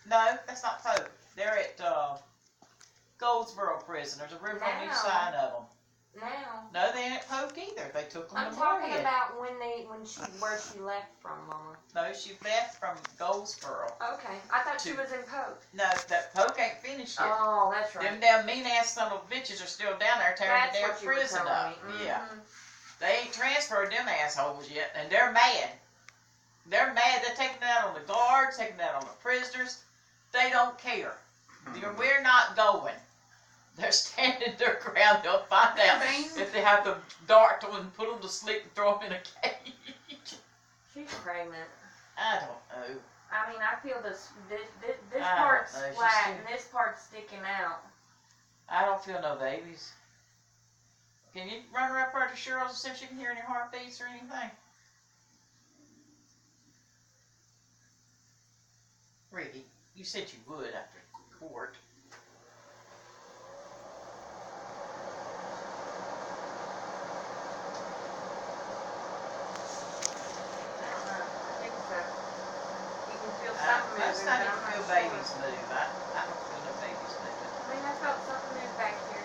No, that's not Polk. They're at Goldsboro Prison. There's a river on each side of them. Now. No, they ain't at Polk either. They took them I'm to talking Morehead. about where she left from, Mama. No, she left from Goldsboro. Okay, I thought she was in Polk. No, that Polk ain't finished yet. Oh, that's right. Them damn mean ass son of bitches are still down there tearing the damn prison up. Mm-hmm. Yeah. They ain't transferred them assholes yet, and they're mad. They're mad. They're taking it out on the guards, taking it out on the prisoners. They don't care. We're not going. They're standing their ground. They'll find out if they have to dart them and put them to sleep and throw them in a cage. She's pregnant. I don't know. I mean, I feel this part's flat and this part's sticking out. I don't feel no babies. Can you run her up there to Cheryl's and see if she can hear any heartbeats or anything? Ricky, you said you would after court. Most times you can feel babies move. I don't feel no babies moving. I mean, I felt something move back here.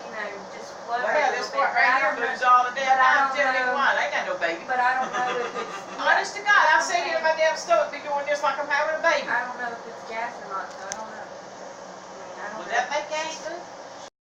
You know, just float. Well, yeah, this part right here moves all the damn time. Tell me why. They ain't got no baby. But I don't know if it's... Honest to God, I've seen you in my damn stomach be doing this like I'm having a baby. I don't know if it's gas or not, so I don't know. I mean, I don't know. Would that make gas move?